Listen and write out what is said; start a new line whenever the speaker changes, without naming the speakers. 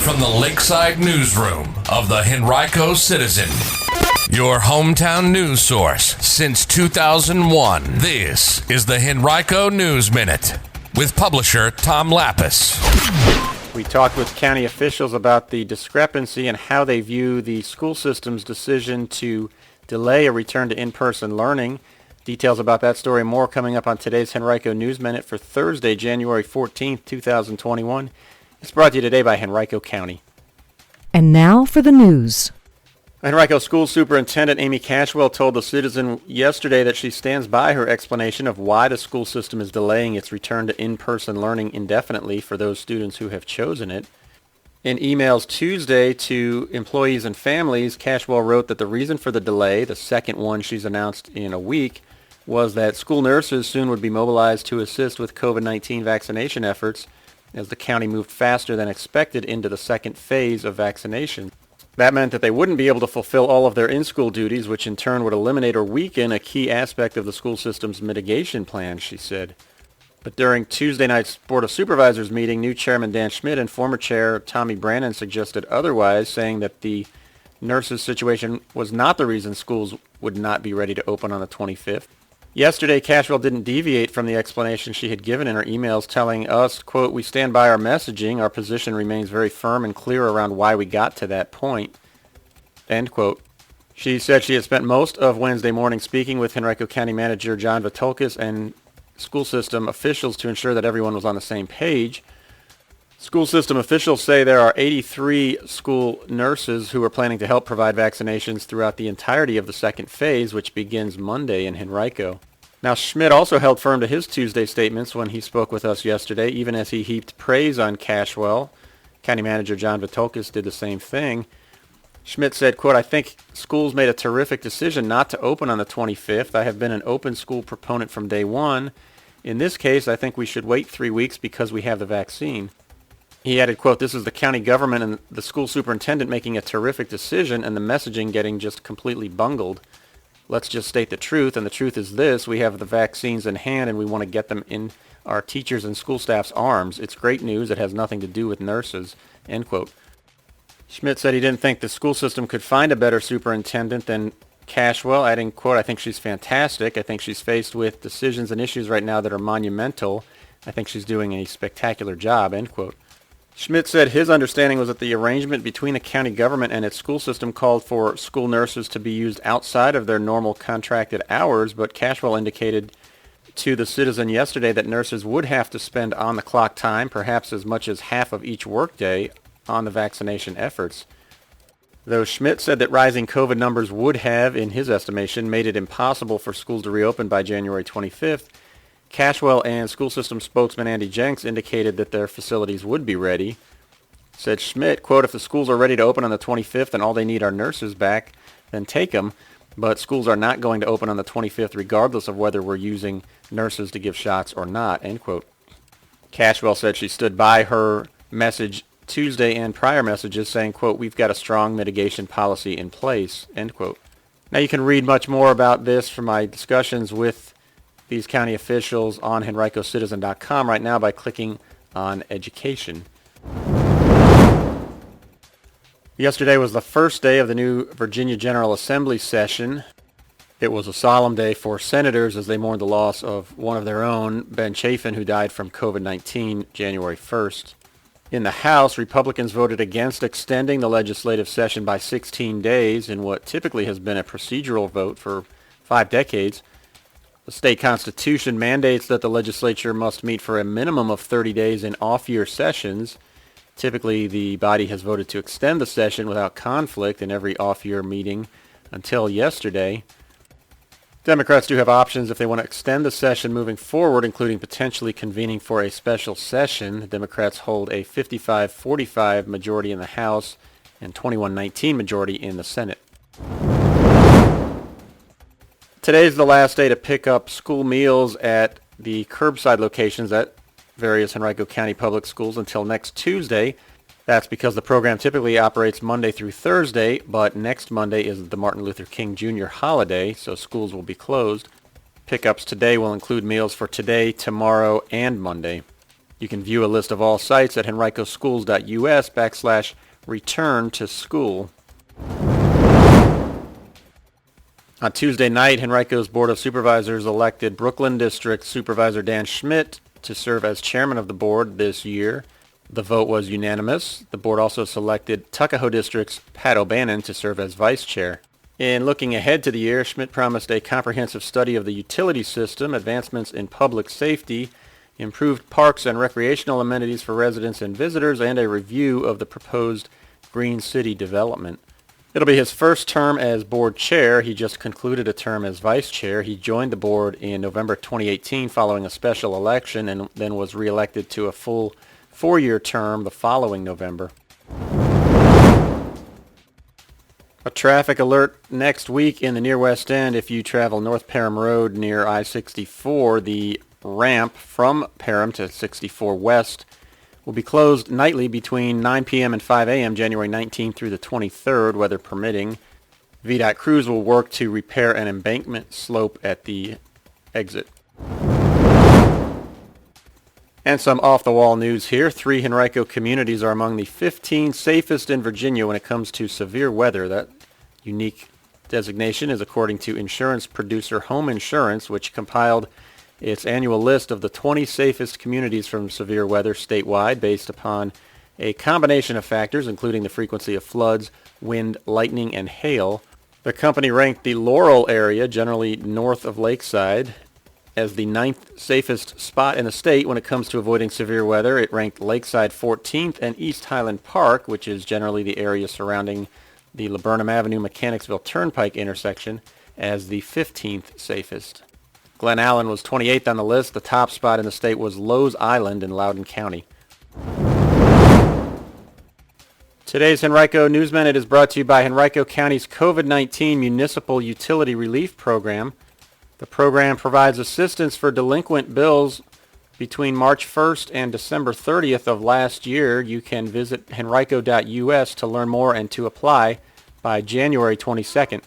from the Lakeside Newsroom of the Henrico Citizen, your hometown news source since 2001. This is the Henrico News Minute with publisher Tom Lapis.
We talked with county officials about the discrepancy and how they view the school system's decision to delay a return to in-person learning. Details about that story and more coming up on today's Henrico News Minute for Thursday, January 14th, 2021. It's brought to you today by Henrico County.
And now for the news.
Henrico School Superintendent Amy Cashwell told the Citizen yesterday that she stands by her explanation of why the school system is delaying its return to in-person learning indefinitely for those students who have chosen it. In emails Tuesday to employees and families, Cashwell wrote that the reason for the delay, the second one she's announced in a week, was that school nurses soon would be mobilized to assist with COVID-19 vaccination efforts as the county moved faster than expected into the second phase of vaccination. That meant that they wouldn't be able to fulfill all of their in-school duties, which in turn would eliminate or weaken a key aspect of the school system's mitigation plan, she said. But during Tuesday night's Board of Supervisors meeting, new Chairman Dan Schmitt and former Chair Tommy Brannon suggested otherwise, saying that the nurses' situation was not the reason schools would not be ready to open on the 25th. Yesterday, Cashwell didn't deviate from the explanation she had given in her emails, telling us, quote, "We stand by our messaging. Our position remains very firm and clear around why we got to that point," end quote. She said she had spent most of Wednesday morning speaking with Henrico County Manager John Vitulkis and school system officials to ensure that everyone was on the same page. School system officials say there are 83 school nurses who are planning to help provide vaccinations throughout the entirety of the second phase, which begins Monday in Henrico. Now, Schmitt also held firm to his Tuesday statements when he spoke with us yesterday, even as he heaped praise on Cashwell. County Manager John Vitulkis did the same thing. Schmitt said, quote, "I think schools made a terrific decision not to open on the 25th. I have been an open school proponent from day one. In this case, I think we should wait 3 weeks because we have the vaccine." He added, quote, "This is the county government and the school superintendent making a terrific decision and the messaging getting just completely bungled. Let's just state the truth, and the truth is this: we have the vaccines in hand and we want to get them in our teachers' and school staff's arms. It's great news. It has nothing to do with nurses," end quote. Schmitt said he didn't think the school system could find a better superintendent than Cashwell, adding, quote, "I think she's fantastic. I think she's faced with decisions and issues right now that are monumental. I think she's doing a spectacular job," end quote. Schmitt said his understanding was that the arrangement between the county government and its school system called for school nurses to be used outside of their normal contracted hours, but Cashwell indicated to the Citizen yesterday that nurses would have to spend on-the-clock time, perhaps as much as half of each workday, on the vaccination efforts. Though Schmitt said that rising COVID numbers would have, in his estimation, made it impossible for schools to reopen by January 25th, Cashwell and school system spokesman Andy Jenks indicated that their facilities would be ready. Said Schmitt, quote, "If the schools are ready to open on the 25th and all they need are nurses back, then take them. But schools are not going to open on the 25th regardless of whether we're using nurses to give shots or not," end quote. Cashwell said she stood by her message Tuesday and prior messages saying, quote, "We've got a strong mitigation policy in place," end quote. Now you can read much more about this from my discussions with these county officials on henricocitizen.com right now by clicking on Education. Yesterday was the first day of the new Virginia General Assembly session. It was a solemn day for senators as they mourned the loss of one of their own, Ben Chafin, who died from COVID-19 January 1st. In the House, Republicans voted against extending the legislative session by 16 days in what typically has been a procedural vote for 5 decades. The state constitution mandates that the legislature must meet for a minimum of 30 days in off-year sessions. Typically, the body has voted to extend the session without conflict in every off-year meeting until yesterday. Democrats do have options if they want to extend the session moving forward, including potentially convening for a special session. The Democrats hold a 55-45 majority in the House and 21-19 majority in the Senate. Today's the last day to pick up school meals at the curbside locations at various Henrico County public schools until next Tuesday. That's because the program typically operates Monday through Thursday, but next Monday is the Martin Luther King Jr. holiday, so schools will be closed. Pickups today will include meals for today, tomorrow, and Monday. You can view a list of all sites at henricoschools.us/return to school. On Tuesday night, Henrico's Board of Supervisors elected Brooklyn District Supervisor Dan Schmitt to serve as chairman of the board this year. The vote was unanimous. The board also selected Tuckahoe District's Pat O'Bannon to serve as vice chair. In looking ahead to the year, Schmitt promised a comprehensive study of the utility system, advancements in public safety, improved parks and recreational amenities for residents and visitors, and a review of the proposed Green City development. It'll be his first term as board chair. He just concluded a term as vice chair. He joined the board in November 2018 following a special election and then was reelected to a full 4-year term the following November. A traffic alert next week in the near West End if you travel North Parham Road near I-64. The ramp from Parham to 64 West will be closed nightly between 9 p.m. and 5 a.m. January 19th through the 23rd, weather permitting. VDOT crews will work to repair an embankment slope at the exit. And some off-the-wall news here. 3 Henrico communities are among the 15 safest in Virginia when it comes to severe weather. That unique designation is according to insurance producer Home Insurance, which compiled its annual list of the 20 safest communities from severe weather statewide based upon a combination of factors, including the frequency of floods, wind, lightning, and hail. The company ranked the Laurel area, generally north of Lakeside, as the 9th safest spot in the state when it comes to avoiding severe weather. It ranked Lakeside 14th and East Highland Park, which is generally the area surrounding the Laburnum Avenue-Mechanicsville Turnpike intersection, as the 15th safest. Glen Allen was 28th on the list. The top spot in the state was Lowe's Island in Loudoun County. Today's Henrico News Minute is brought to you by Henrico County's COVID-19 Municipal Utility Relief Program. The program provides assistance for delinquent bills between March 1st and December 30th of last year. You can visit henrico.us to learn more and to apply by January 22nd.